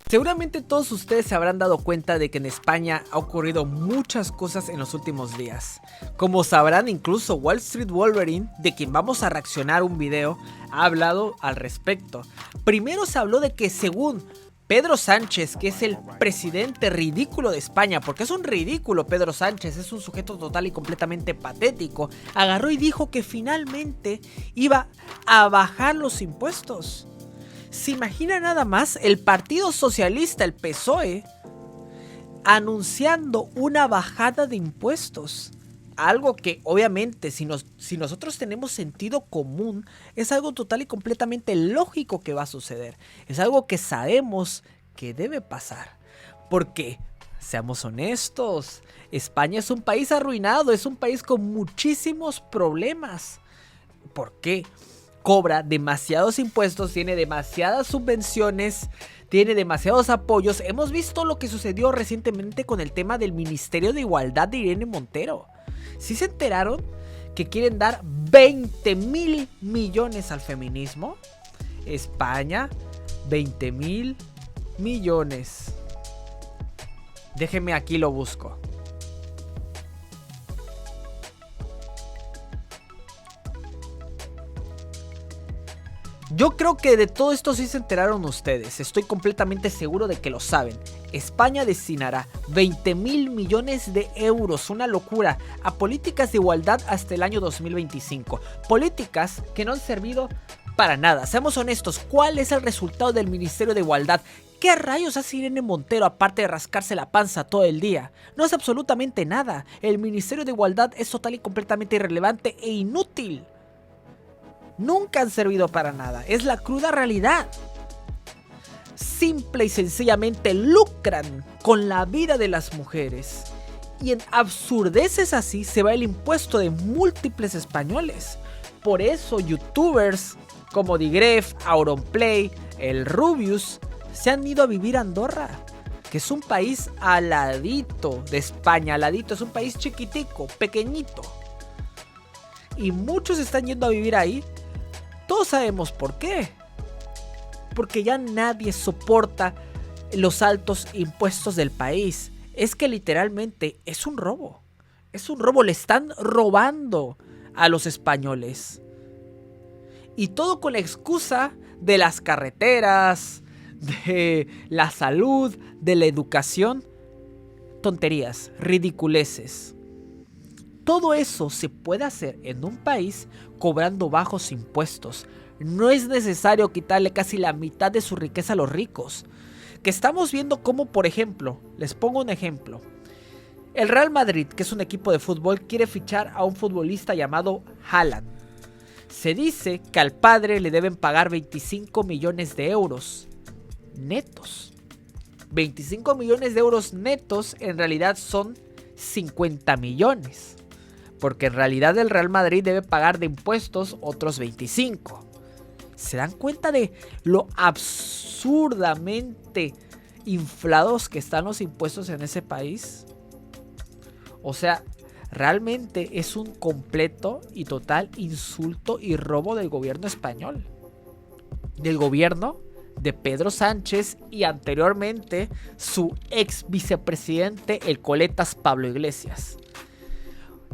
Seguramente todos ustedes se habrán dado cuenta de que en España ha ocurrido muchas cosas en los últimos días. Como sabrán, incluso Wall Street Wolverine, de quien vamos a reaccionar un video, ha hablado al respecto. Primero se habló de que según Pedro Sánchez, que es el presidente ridículo de España, porque es un ridículo Pedro Sánchez, es un sujeto total y completamente patético, agarró y dijo que finalmente iba a bajar los impuestos. ¿Se imagina nada más el Partido Socialista, el PSOE, anunciando una bajada de impuestos? Algo que obviamente si nosotros tenemos sentido común, es algo total y completamente lógico que va a suceder. Es algo que sabemos que debe pasar. Porque, seamos honestos, España es un país arruinado, es un país con muchísimos problemas. ¿Por qué? Cobra demasiados impuestos, tiene demasiadas subvenciones, tiene demasiados apoyos. Hemos visto lo que sucedió recientemente con el tema del Ministerio de Igualdad de Irene Montero. ¿Sí se enteraron que quieren dar 20,000 millones al feminismo? España, 20,000 millones. Déjenme aquí lo busco. Yo creo que de todo esto sí se enteraron ustedes, estoy completamente seguro de que lo saben. España destinará 20,000 millones de euros, una locura, a políticas de igualdad hasta el año 2025. Políticas que no han servido para nada. Seamos honestos, ¿cuál es el resultado del Ministerio de Igualdad? ¿Qué rayos hace Irene Montero aparte de rascarse la panza todo el día? No es absolutamente nada. El Ministerio de Igualdad es total y completamente irrelevante e inútil. Nunca han servido para nada, es la cruda realidad. Simple y sencillamente lucran con la vida de las mujeres. Y en absurdeces así se va el impuesto de múltiples españoles. Por eso youtubers como Digref, Auronplay, el Rubius se han ido a vivir a Andorra, que es un país al ladito de España, al ladito, es un país chiquitico, pequeñito. Y muchos están yendo a vivir ahí. Todos sabemos por qué. Porque ya nadie soporta los altos impuestos del país. Es que literalmente es un robo. Es un robo, le están robando a los españoles. Y todo con la excusa de las carreteras, de la salud, de la educación. Tonterías, ridiculeces. Todo eso se puede hacer en un país cobrando bajos impuestos. No es necesario quitarle casi la mitad de su riqueza a los ricos. Que estamos viendo cómo, por ejemplo, les pongo un ejemplo. El Real Madrid, que es un equipo de fútbol, quiere fichar a un futbolista llamado Haaland. Se dice que al padre le deben pagar 25 millones de euros netos. 25 millones de euros netos en realidad son 50 millones. Porque en realidad el Real Madrid debe pagar de impuestos otros 25. ¿Se dan cuenta de lo absurdamente inflados que están los impuestos en ese país? O sea, realmente es un completo y total insulto y robo del gobierno español. Del gobierno de Pedro Sánchez y anteriormente su ex vicepresidente, el coletas Pablo Iglesias.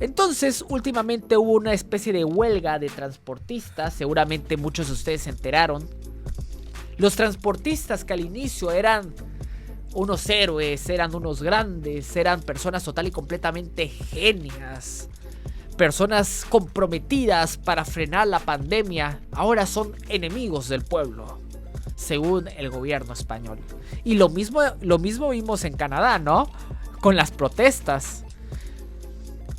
Entonces, últimamente hubo una especie de huelga de transportistas, seguramente muchos de ustedes se enteraron. Los transportistas que al inicio eran unos héroes, eran unos grandes, eran personas total y completamente genias, personas comprometidas para frenar la pandemia, ahora son enemigos del pueblo, según el gobierno español. Y lo mismo vimos en Canadá, ¿no? Con las protestas.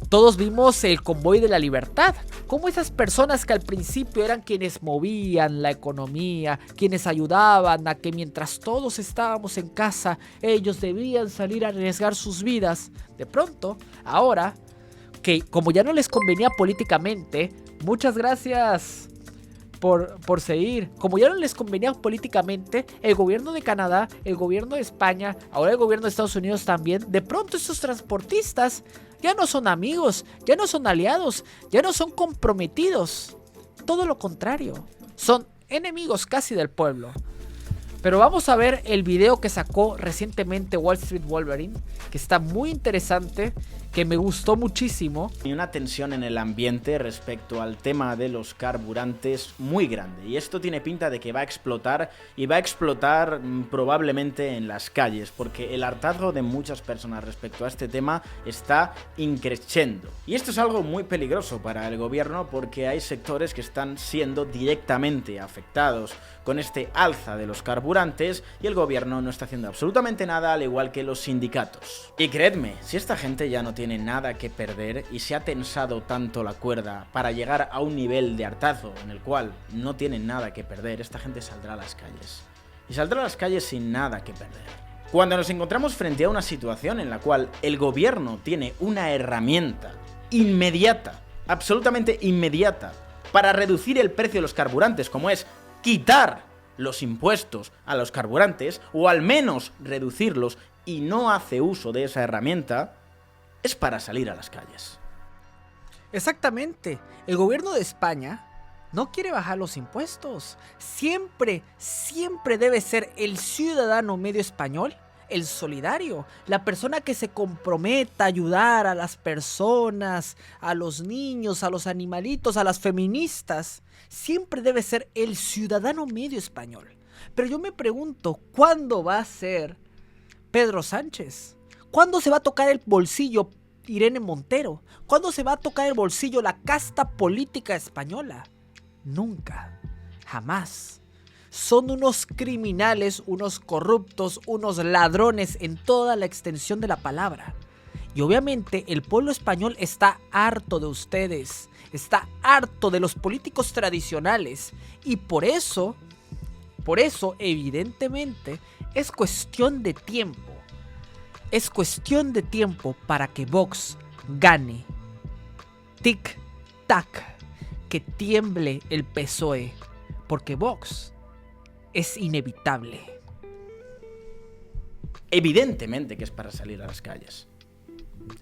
Todos vimos el convoy de la libertad, como esas personas que al principio eran quienes movían la economía, quienes ayudaban a que mientras todos estábamos en casa, ellos debían salir a arriesgar sus vidas. De pronto, ahora, que como ya no les convenía políticamente, muchas gracias por seguir. Como ya no les convenía políticamente, el gobierno de Canadá, el gobierno de España, ahora el gobierno de Estados Unidos también, de pronto estos transportistas ya no son amigos, ya no son aliados, ya no son comprometidos. Todo lo contrario, son enemigos casi del pueblo. Pero vamos a ver el video que sacó recientemente Wall Street Wolverine, que está muy interesante, que me gustó muchísimo. Hay una tensión en el ambiente respecto al tema de los carburantes muy grande, y esto tiene pinta de que va a explotar, y va a explotar probablemente en las calles, porque el hartazgo de muchas personas respecto a este tema está increciendo. Y esto es algo muy peligroso para el gobierno, porque hay sectores que están siendo directamente afectados con este alza de los carburantes, y el gobierno no está haciendo absolutamente nada, al igual que los sindicatos. Y creedme, si esta gente ya no tiene nada que perder y se ha tensado tanto la cuerda para llegar a un nivel de hartazgo en el cual no tienen nada que perder, esta gente saldrá a las calles. Y saldrá a las calles sin nada que perder. Cuando nos encontramos frente a una situación en la cual el gobierno tiene una herramienta inmediata, absolutamente inmediata, para reducir el precio de los carburantes, como es quitar los impuestos a los carburantes, o al menos reducirlos, y no hace uso de esa herramienta, es para salir a las calles. Exactamente. El gobierno de España no quiere bajar los impuestos. Siempre debe ser el ciudadano medio español, el solidario, la persona que se comprometa a ayudar a las personas, a los niños, a los animalitos, a las feministas. Siempre debe ser el ciudadano medio español. Pero yo me pregunto, ¿cuándo va a ser Pedro Sánchez? ¿Cuándo se va a tocar el bolsillo Irene Montero? ¿Cuándo se va a tocar el bolsillo la casta política española? Nunca, jamás. Son unos criminales, unos corruptos, unos ladrones en toda la extensión de la palabra. Y obviamente el pueblo español está harto de ustedes, está harto de los políticos tradicionales, y por eso evidentemente es cuestión de tiempo. Es cuestión de tiempo para que Vox gane. Tic-tac, que tiemble el PSOE, porque Vox es inevitable. Evidentemente que es para salir a las calles.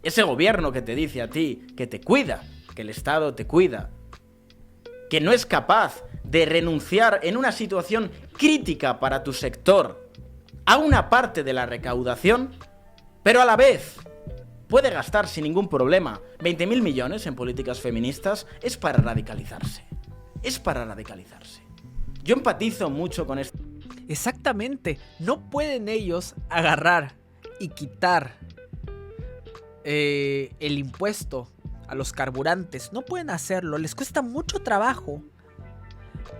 Ese gobierno que te dice a ti que te cuida, que el Estado te cuida, que no es capaz de renunciar en una situación crítica para tu sector a una parte de la recaudación, pero a la vez puede gastar sin ningún problema 20.000 millones en políticas feministas, es para radicalizarse. Es para radicalizarse. Yo empatizo mucho con esto. Exactamente. No pueden ellos agarrar y quitar el impuesto a los carburantes. No pueden hacerlo. Les cuesta mucho trabajo.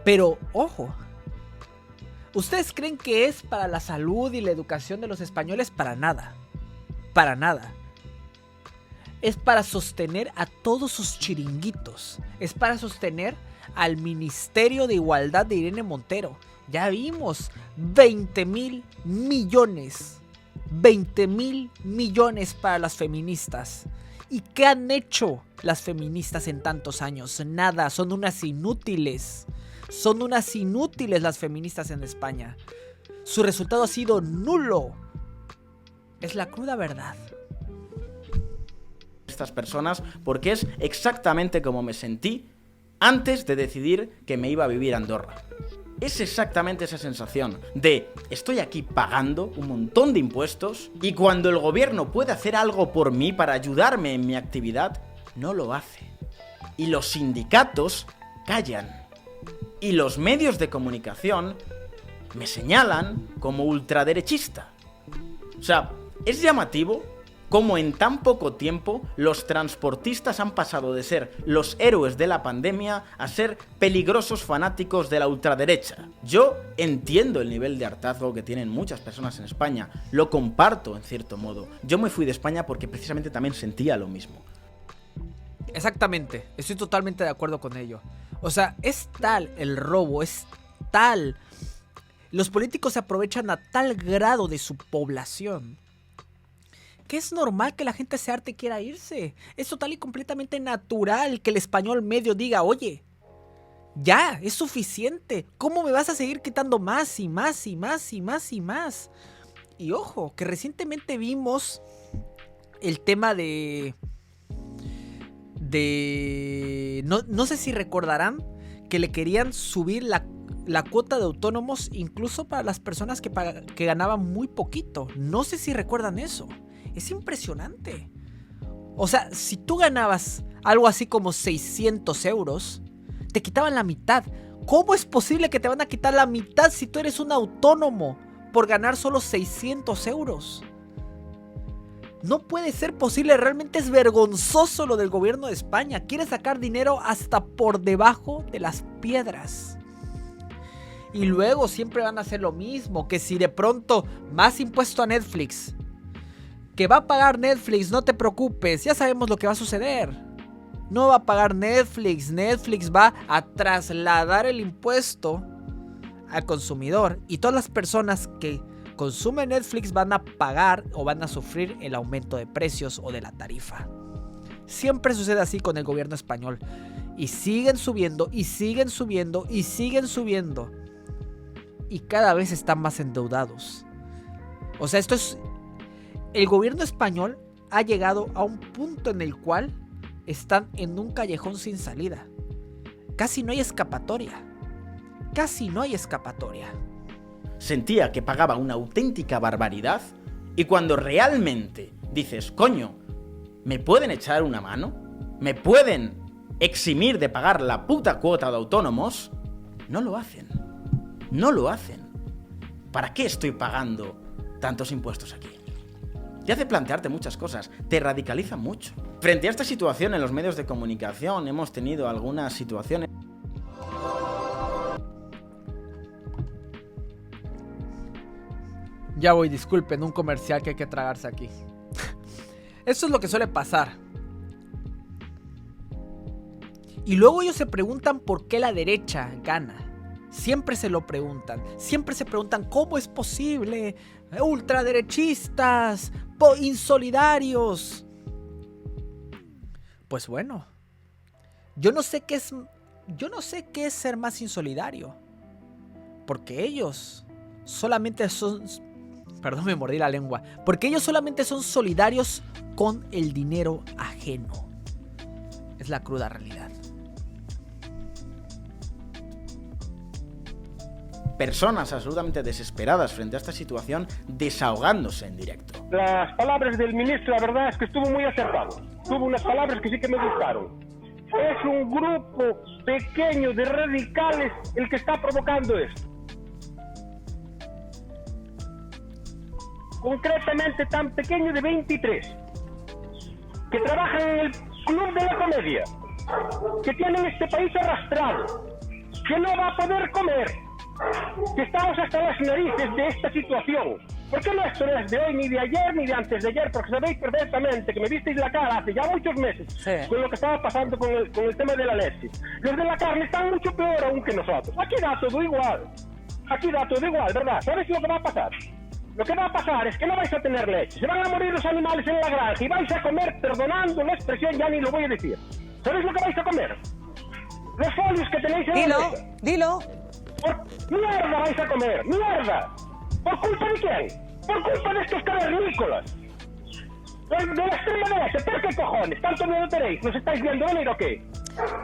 Pero, ojo. ¿Ustedes creen que es para la salud y la educación de los españoles? Para nada. Para nada. Es para sostener a todos sus chiringuitos. Es para sostener al Ministerio de Igualdad de Irene Montero. Ya vimos 20.000 millones. 20.000 millones para las feministas. ¿Y qué han hecho las feministas en tantos años? Nada, son unas inútiles. Son unas inútiles las feministas en España. Su resultado ha sido nulo. Es la cruda verdad. Estas personas, porque es exactamente como me sentí antes de decidir que me iba a vivir a Andorra. Es exactamente esa sensación de estoy aquí pagando un montón de impuestos y cuando el gobierno puede hacer algo por mí para ayudarme en mi actividad, no lo hace. Y los sindicatos callan. Y los medios de comunicación me señalan como ultraderechista. O sea, es llamativo cómo en tan poco tiempo los transportistas han pasado de ser los héroes de la pandemia a ser peligrosos fanáticos de la ultraderecha. Yo entiendo el nivel de hartazgo que tienen muchas personas en España, lo comparto en cierto modo. Yo me fui de España porque precisamente también sentía lo mismo. Exactamente, estoy totalmente de acuerdo con ello. O sea, es tal el robo, es tal. Los políticos se aprovechan a tal grado de su población que es normal que la gente se harte y quiera irse. Es total y completamente natural que el español medio diga, oye, ya, es suficiente. ¿Cómo me vas a seguir quitando más y más y más y más y más? Y ojo, que recientemente vimos el tema de no sé si recordarán que le querían subir la cuota de autónomos incluso para las personas que ganaban muy poquito. No sé si recuerdan eso. Es impresionante. O sea, si tú ganabas algo así como 600 euros, te quitaban la mitad. ¿Cómo es posible que te van a quitar la mitad si tú eres un autónomo por ganar solo 600 euros? No puede ser posible, realmente es vergonzoso lo del gobierno de España. Quiere sacar dinero hasta por debajo de las piedras. Y luego siempre van a hacer lo mismo, que si de pronto más impuesto a Netflix, que va a pagar Netflix, no te preocupes, ya sabemos lo que va a suceder. No va a pagar Netflix, Netflix va a trasladar el impuesto al consumidor y todas las personas que consumen Netflix van a pagar o van a sufrir el aumento de precios o de la tarifa. Siempre sucede así con el gobierno español y siguen subiendo y siguen subiendo y siguen subiendo y cada vez están más endeudados. O sea, el gobierno español ha llegado a un punto en el cual están en un callejón sin salida. Casi no hay escapatoria. Casi no hay escapatoria. Sentía que pagaba una auténtica barbaridad y cuando realmente dices, coño, ¿me pueden echar una mano? ¿Me pueden eximir de pagar la puta cuota de autónomos? No lo hacen. No lo hacen. ¿Para qué estoy pagando tantos impuestos aquí? Te hace plantearte muchas cosas, te radicaliza mucho. Frente a esta situación en los medios de comunicación hemos tenido algunas situaciones. Ya voy, disculpen, un comercial que hay que tragarse aquí. Eso es lo que suele pasar. Y luego ellos se preguntan por qué la derecha gana. Siempre se lo preguntan. Siempre se preguntan cómo es posible. Ultraderechistas, insolidarios. Pues bueno, yo no sé qué es ser más insolidario. Porque ellos solamente son... Perdón, me mordí la lengua. Porque ellos solamente son solidarios con el dinero ajeno. Es la cruda realidad. Personas absolutamente desesperadas frente a esta situación, desahogándose en directo. Las palabras del ministro, la verdad es que estuvo muy acertado. Tuvo unas palabras que sí que me gustaron. Es un grupo pequeño de radicales el que está provocando esto. Concretamente tan pequeño de 23, que trabajan en el Club de la Comedia, que tienen este país arrastrado, que no va a poder comer, que estamos hasta las narices de esta situación. Porque no esto no es de hoy, ni de ayer, ni de antes de ayer, porque sabéis perfectamente que me visteis la cara hace ya muchos meses con lo que estaba pasando con el tema de la leche. Los de la carne están mucho peor aún que nosotros. Aquí da todo igual. Aquí da todo igual, ¿verdad? ¿Sabéis lo que va a pasar? Lo que va a pasar es que no vais a tener leche. Se van a morir los animales en la granja y vais a comer, perdonando la expresión, ya ni lo voy a decir. ¿Sabéis lo que vais a comer? Los folios que tenéis en la mesa. Dilo. ¡Mierda vais a comer! ¡Mierda! ¿Por culpa de quién? Por culpa de estos cavernícolas. De la extrema derecha. ¿Por qué cojones? ¿Tanto miedo tenéis? ¿Nos estáis viendo venir o qué?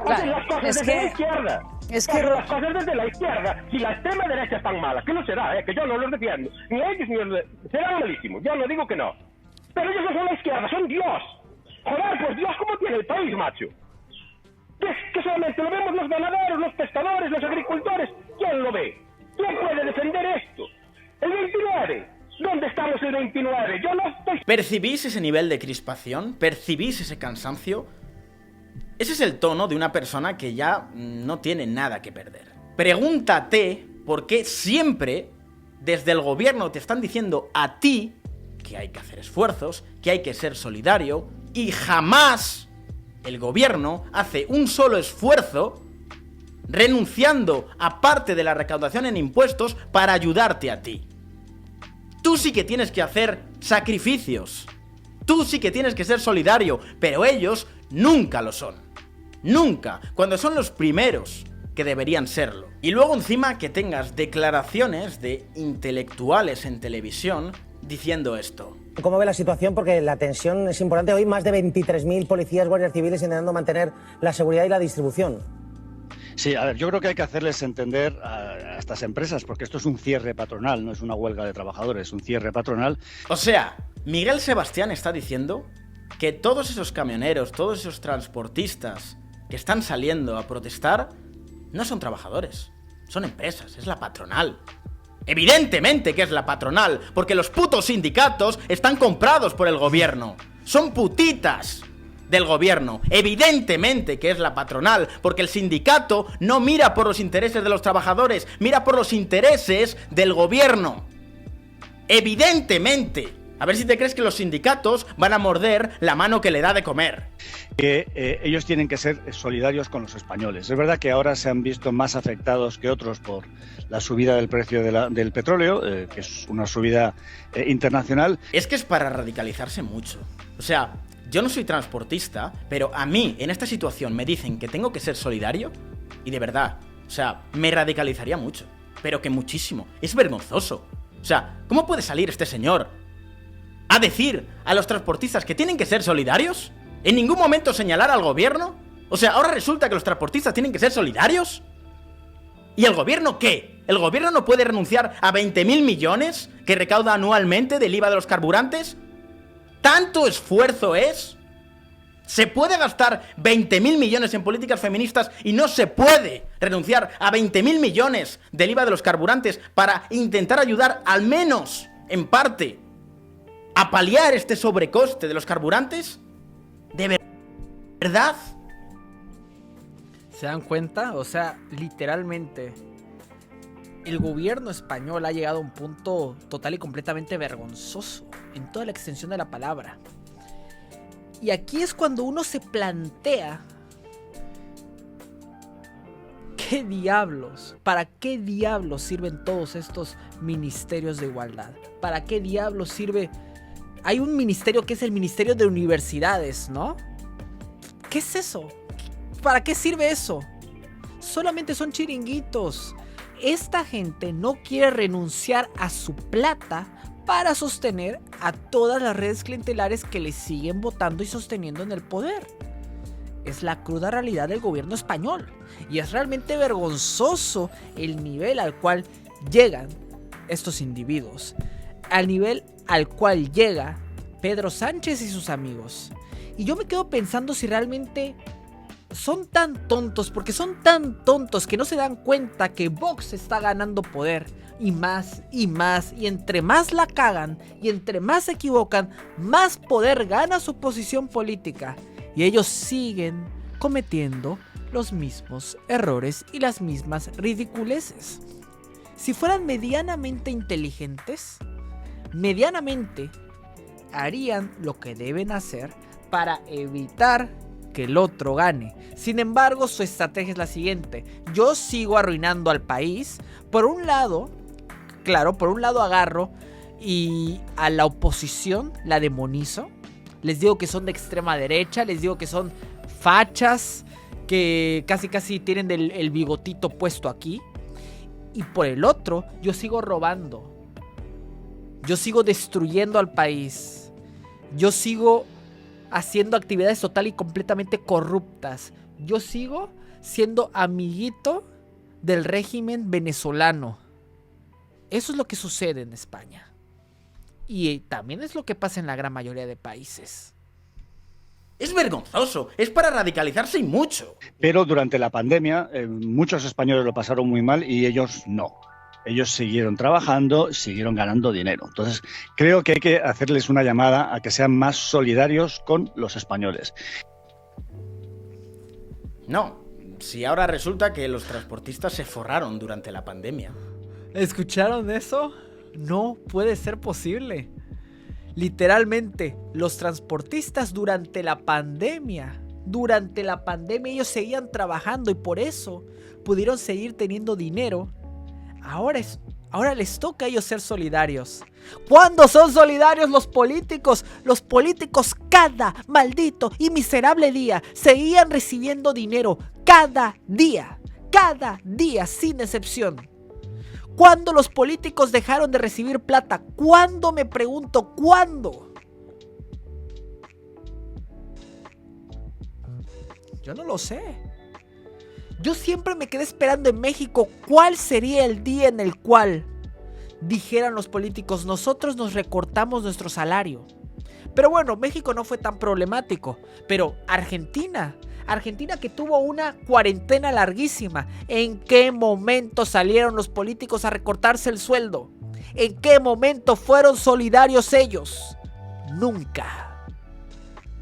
Hacen las cosas desde la izquierda. Hacen las cosas desde la izquierda. Si la extrema derecha es tan mala, que no será, que yo no los defiendo. Ni ellos ni los serán malísimos. Yo no digo que no. Pero ellos no son la izquierda, son Dios. Joder, pues Dios, ¿cómo tiene el país, macho? Que solamente lo vemos los ganaderos, los pescadores, los agricultores. ¿Quién lo ve? ¿Quién puede defender esto? El 29. ¿Dónde estamos el 29? Yo no estoy... ¿Percibís ese nivel de crispación? ¿Percibís ese cansancio? Ese es el tono de una persona que ya no tiene nada que perder. Pregúntate por qué siempre desde el gobierno te están diciendo a ti que hay que hacer esfuerzos, que hay que ser solidario, y jamás el gobierno hace un solo esfuerzo renunciando a parte de la recaudación en impuestos para ayudarte a ti. Tú sí que tienes que hacer sacrificios. Tú sí que tienes que ser solidario, pero ellos nunca lo son. Nunca, cuando son los primeros que deberían serlo. Y luego encima que tengas declaraciones de intelectuales en televisión diciendo esto. ¿Cómo ve la situación? Porque la tensión es importante. Hoy más de 23.000 policías, guardias civiles intentando mantener la seguridad y la distribución. Sí, a ver, yo creo que hay que hacerles entender a estas empresas, porque esto es un cierre patronal, no es una huelga de trabajadores, es un cierre patronal. O sea, Miguel Sebastián está diciendo que todos esos camioneros, todos esos transportistas que están saliendo a protestar no son trabajadores, son empresas, es la patronal. Evidentemente que es la patronal, porque los putos sindicatos están comprados por el gobierno. Son putitas del gobierno. Evidentemente que es la patronal, porque el sindicato no mira por los intereses de los trabajadores, mira por los intereses del gobierno. Evidentemente. A ver si te crees que los sindicatos van a morder la mano que le da de comer. Que ellos tienen que ser solidarios con los españoles. Es verdad que ahora se han visto más afectados que otros por la subida del precio del petróleo, que es una subida internacional. Es que es para radicalizarse mucho. O sea, yo no soy transportista, pero a mí en esta situación me dicen que tengo que ser solidario y de verdad, o sea, me radicalizaría mucho. Pero que muchísimo. Es vergonzoso. O sea, ¿cómo puede salir este señor a decir a los transportistas que tienen que ser solidarios? ¿En ningún momento señalar al gobierno? O sea, ¿ahora resulta que los transportistas tienen que ser solidarios? ¿Y el gobierno qué? ¿El gobierno no puede renunciar a 20.000 millones que recauda anualmente del IVA de los carburantes? ¿Tanto esfuerzo es? ¿Se puede gastar 20.000 millones en políticas feministas y no se puede renunciar a 20.000 millones del IVA de los carburantes para intentar ayudar al menos, en parte, a paliar este sobrecoste de los carburantes? ¿De verdad? ¿Se dan cuenta? O sea, literalmente, el gobierno español ha llegado a un punto total y completamente vergonzoso, en toda la extensión de la palabra. Y aquí es cuando uno se plantea, ¿qué diablos? ¿Para qué diablos sirven todos estos ministerios de igualdad? ¿Para qué diablos sirve? Hay un ministerio que es el Ministerio de Universidades, ¿no? ¿Qué es eso? ¿Para qué sirve eso? Solamente son chiringuitos. Esta gente no quiere renunciar a su plata para sostener a todas las redes clientelares que le siguen votando y sosteniendo en el poder. Es la cruda realidad del gobierno español. Y es realmente vergonzoso el nivel al cual llegan estos individuos. Al nivel al cual llega Pedro Sánchez y sus amigos. Y yo me quedo pensando si realmente son tan tontos, porque son tan tontos que no se dan cuenta que Vox está ganando poder. Y más, y más, y entre más la cagan, y entre más se equivocan, más poder gana su posición política. Y ellos siguen cometiendo los mismos errores y las mismas ridiculeces. Si fueran medianamente inteligentes, medianamente harían lo que deben hacer para evitar que el otro gane. Sin embargo, su estrategia es la siguiente: yo sigo arruinando al país. Por un lado, claro, por un lado agarro y a la oposición la demonizo. Les digo que son de extrema derecha, les digo que son fachas, que casi tienen el bigotito puesto aquí. Y por el otro, yo sigo robando. Yo sigo destruyendo al país. Yo sigo haciendo actividades total y completamente corruptas. Yo sigo siendo amiguito del régimen venezolano. Eso es lo que sucede en España. Y también es lo que pasa en la gran mayoría de países. Es vergonzoso, es para radicalizarse y mucho. Pero durante la pandemia muchos españoles lo pasaron muy mal y ellos no. Ellos siguieron trabajando, siguieron ganando dinero. Entonces, creo que hay que hacerles una llamada a que sean más solidarios con los españoles. No, si ahora resulta que los transportistas se forraron durante la pandemia. ¿Escucharon eso? No puede ser posible. Literalmente, los transportistas durante la pandemia ellos seguían trabajando y por eso pudieron seguir teniendo dinero. Ahora les toca a ellos ser solidarios. ¿Cuándo son solidarios los políticos? Los políticos cada maldito y miserable día seguían recibiendo dinero. Cada día, sin excepción. ¿Cuándo los políticos dejaron de recibir plata? ¿Cuándo? Me pregunto, ¿cuándo? Yo no lo sé. Yo siempre me quedé esperando en México cuál sería el día en el cual dijeran los políticos, nosotros nos recortamos nuestro salario. Pero bueno, México no fue tan problemático. Pero Argentina que tuvo una cuarentena larguísima, ¿en qué momento salieron los políticos a recortarse el sueldo? ¿En qué momento fueron solidarios ellos? Nunca.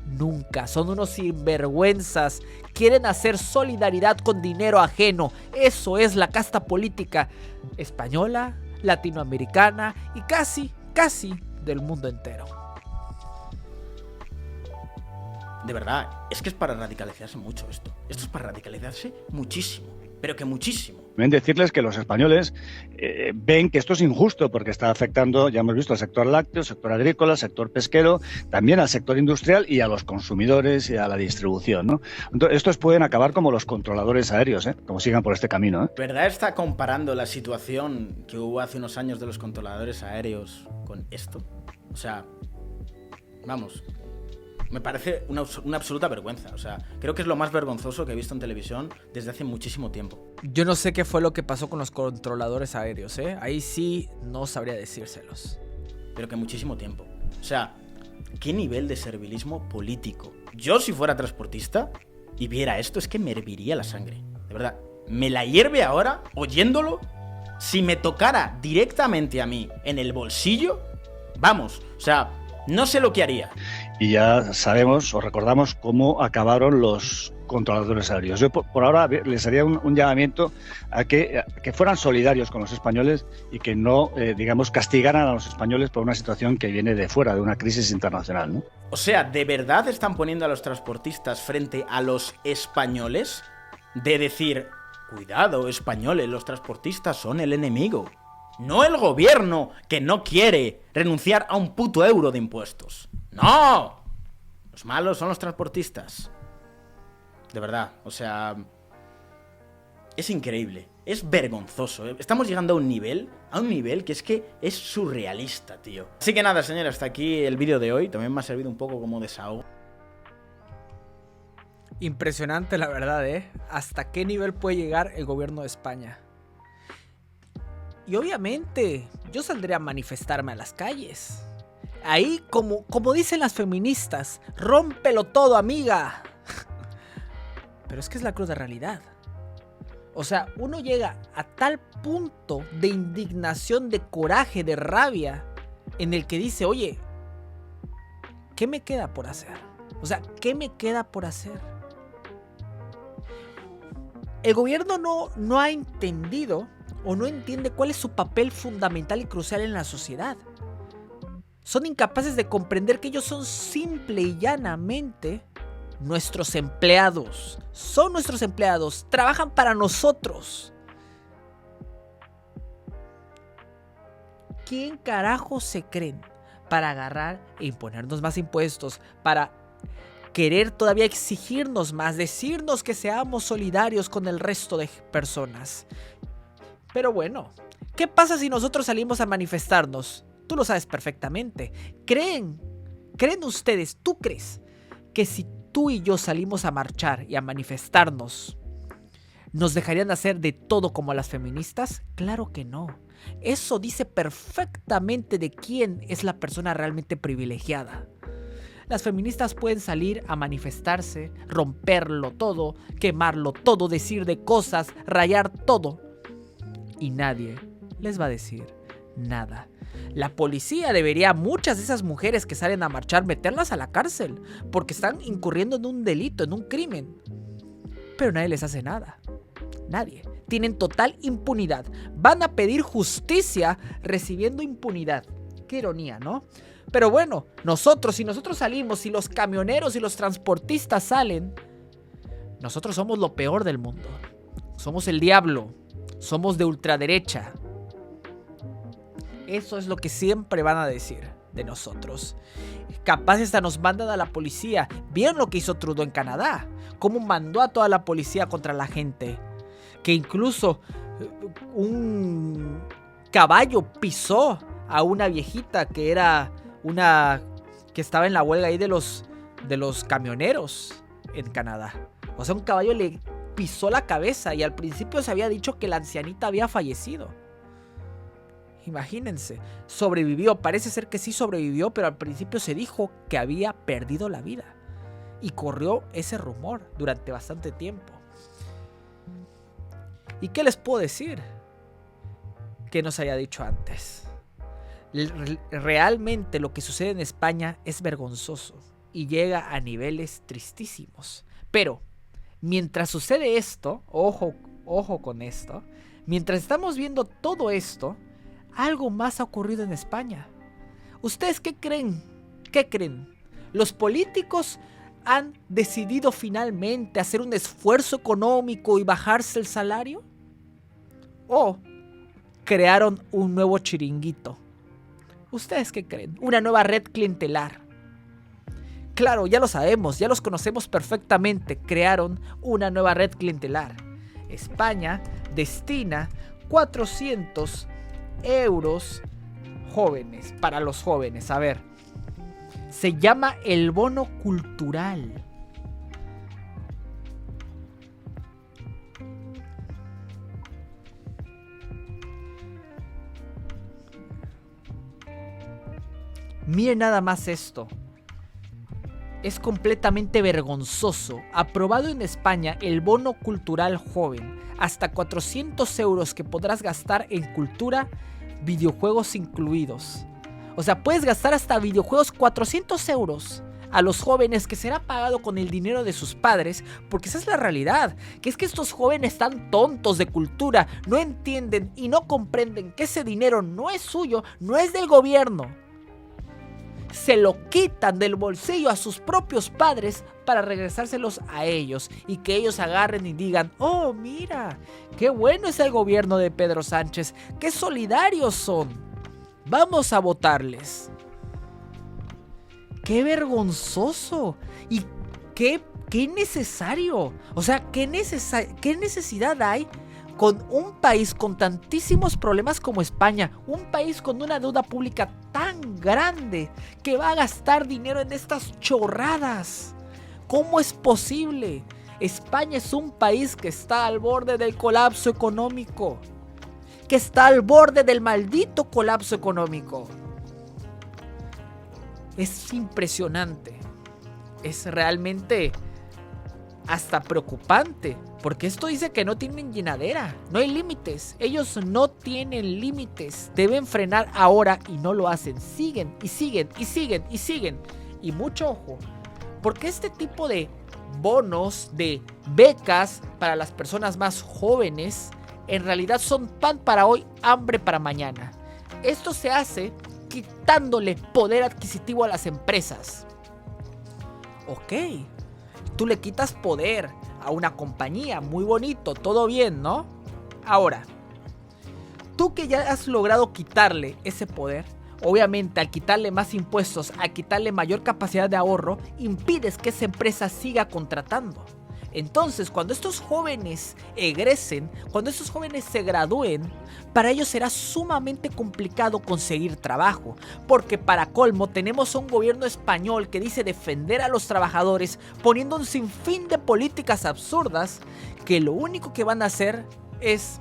Nunca. Son unos sinvergüenzas. Quieren hacer solidaridad con dinero ajeno. Eso es la casta política española, latinoamericana y casi del mundo entero. De verdad, es que es para radicalizarse mucho esto. Esto es para radicalizarse muchísimo, pero que muchísimo. Deben decirles que los españoles ven que esto es injusto porque está afectando, ya hemos visto, al sector lácteo, al sector agrícola, al sector pesquero, también al sector industrial y a los consumidores y a la distribución, ¿no? Entonces, estos pueden acabar como los controladores aéreos, como sigan por este camino, ¿eh? ¿Verdad está comparando la situación que hubo hace unos años de los controladores aéreos con esto? O sea, vamos... Me parece una absoluta vergüenza. O sea, creo que es lo más vergonzoso que he visto en televisión desde hace muchísimo tiempo. Yo no sé qué fue lo que pasó con los controladores aéreos, ¿eh? Ahí sí no sabría decírselos. Pero que muchísimo tiempo. O sea, ¿qué nivel de servilismo político? Yo, si fuera transportista y viera esto, es que me herviría la sangre. De verdad, me la hierve ahora, oyéndolo. Si me tocara directamente a mí en el bolsillo, vamos, o sea, no sé lo que haría. Y ya sabemos o recordamos cómo acabaron los controladores aéreos. Yo por ahora les haría un llamamiento a que fueran solidarios con los españoles y que no, digamos, castigaran a los españoles por una situación que viene de fuera, de una crisis internacional, ¿no? O sea, ¿de verdad están poniendo a los transportistas frente a los españoles? De decir, cuidado, españoles, los transportistas son el enemigo. No el gobierno que no quiere renunciar a un puto euro de impuestos. ¡No! Los malos son los transportistas. De verdad, o sea... Es increíble, es vergonzoso, ¿eh? Estamos llegando a un nivel que es surrealista, tío. Así que nada, señores, hasta aquí el vídeo de hoy. También me ha servido un poco como desahogo. Impresionante, la verdad, ¿eh? ¿Hasta qué nivel puede llegar el gobierno de España? Y obviamente, yo saldré a manifestarme a las calles. Ahí, como dicen las feministas, rómpelo todo, amiga. Pero es que es la cruda realidad. O sea, uno llega a tal punto de indignación, de coraje, de rabia, en el que dice, oye, ¿qué me queda por hacer? O sea, ¿qué me queda por hacer? El gobierno no ha entendido o no entiende cuál es su papel fundamental y crucial en la sociedad. Son incapaces de comprender que ellos son simple y llanamente nuestros empleados. Son nuestros empleados, trabajan para nosotros. ¿Quién carajo se creen para agarrar e imponernos más impuestos? Para querer todavía exigirnos más, decirnos que seamos solidarios con el resto de personas. Pero bueno, ¿qué pasa si nosotros salimos a manifestarnos? Tú lo sabes perfectamente. ¿Creen ustedes, tú crees que si tú y yo salimos a marchar y a manifestarnos, nos dejarían hacer de todo como a las feministas? Claro que no. Eso dice perfectamente de quién es la persona realmente privilegiada. Las feministas pueden salir a manifestarse, romperlo todo, quemarlo todo, decir de cosas, rayar todo. Y nadie les va a decir nada. La policía debería a muchas de esas mujeres que salen a marchar meterlas a la cárcel porque están incurriendo en un delito, en un crimen. Pero nadie les hace nada. Nadie. Tienen total impunidad. Van a pedir justicia recibiendo impunidad. Qué ironía, ¿no? Pero bueno, si nosotros salimos, si los camioneros y los transportistas salen, nosotros somos lo peor del mundo. Somos el diablo. Somos de ultraderecha. Eso es lo que siempre van a decir de nosotros. Capaz hasta nos mandan a la policía. ¿Vieron lo que hizo Trudeau en Canadá? Cómo mandó a toda la policía contra la gente. Que incluso un caballo pisó a una viejita que era que estaba en la huelga ahí de los camioneros en Canadá. O sea, un caballo le pisó la cabeza y al principio se había dicho que la ancianita había fallecido. Imagínense, sobrevivió, parece ser que sí sobrevivió, pero al principio se dijo que había perdido la vida. Y corrió ese rumor durante bastante tiempo. ¿Y qué les puedo decir que nos haya dicho antes? Realmente lo que sucede en España es vergonzoso y llega a niveles tristísimos. Pero mientras sucede esto, ojo con esto, mientras estamos viendo todo esto, algo más ha ocurrido en España. ¿Ustedes qué creen? ¿Qué creen? ¿Los políticos han decidido finalmente hacer un esfuerzo económico y bajarse el salario? ¿O crearon un nuevo chiringuito? ¿Ustedes qué creen? ¿Una nueva red clientelar? Claro, ya lo sabemos, ya los conocemos perfectamente. Crearon una nueva red clientelar. España destina 400 euros jóvenes, para los jóvenes. A ver, se llama el bono cultural. Miren nada más esto. Es completamente vergonzoso. Aprobado en España el bono cultural joven. Hasta 400 euros que podrás gastar en cultura, videojuegos incluidos. O sea, puedes gastar hasta videojuegos 400 euros a los jóvenes, que será pagado con el dinero de sus padres, porque esa es la realidad, que es que estos jóvenes tan tontos de cultura no entienden y no comprenden que ese dinero no es suyo, no es del gobierno. Se lo quitan del bolsillo a sus propios padres para regresárselos a ellos y que ellos agarren y digan: oh, mira, qué bueno es el gobierno de Pedro Sánchez, qué solidarios son, vamos a votarles. Qué vergonzoso y qué necesario. O sea, qué necesidad hay con un país con tantísimos problemas como España, un país con una deuda pública tan grande, que va a gastar dinero en estas chorradas. ¿Cómo es posible? España es un país que está al borde del colapso económico, que está al borde del maldito colapso económico. Es impresionante, es realmente hasta preocupante, porque esto dice que no tienen llenadera, no hay límites, ellos no tienen límites, deben frenar ahora y no lo hacen, siguen y siguen y siguen y siguen. Y mucho ojo, porque este tipo de bonos, de becas para las personas más jóvenes, en realidad son pan para hoy, hambre para mañana. Esto se hace quitándole poder adquisitivo a las empresas. Ok, tú le quitas poder a una compañía, muy bonito, todo bien, ¿no? Ahora, tú que ya has logrado quitarle ese poder, obviamente al quitarle más impuestos, al quitarle mayor capacidad de ahorro, impides que esa empresa siga contratando. Entonces, cuando estos jóvenes egresen, cuando estos jóvenes se gradúen, para ellos será sumamente complicado conseguir trabajo, porque para colmo tenemos un gobierno español que dice defender a los trabajadores poniendo un sinfín de políticas absurdas que lo único que van a hacer es...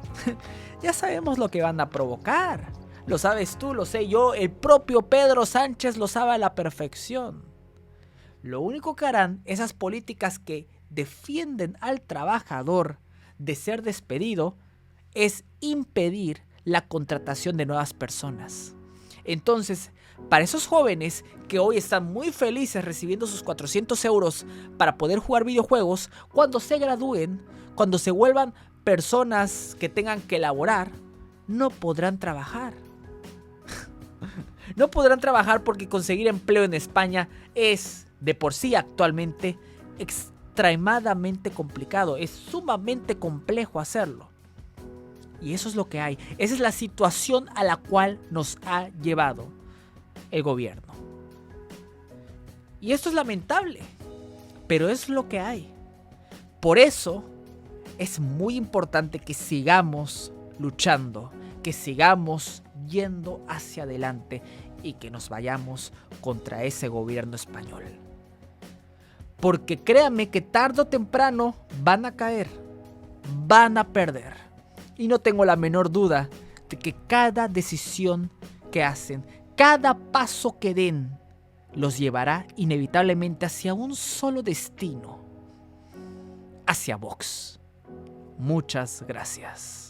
ya sabemos lo que van a provocar. Lo sabes tú, lo sé yo, el propio Pedro Sánchez lo sabe a la perfección. Lo único que harán esas políticas que defienden al trabajador de ser despedido es impedir la contratación de nuevas personas. Entonces, para esos jóvenes que hoy están muy felices recibiendo sus 400 euros para poder jugar videojuegos, cuando se gradúen, cuando se vuelvan personas que tengan que laborar, no podrán trabajar. No podrán trabajar porque conseguir empleo en España es de por sí actualmente extremadamente complicado, es sumamente complejo hacerlo. Y eso es lo que hay, esa es la situación a la cual nos ha llevado el gobierno. Y esto es lamentable, pero es lo que hay. Por eso es muy importante que sigamos luchando, que sigamos yendo hacia adelante y que nos vayamos contra ese gobierno español. Porque créanme que tarde o temprano van a caer. van a perder. Y no tengo la menor duda de que cada decisión que hacen, cada paso que den, los llevará inevitablemente hacia un solo destino, hacia Vox. Muchas gracias.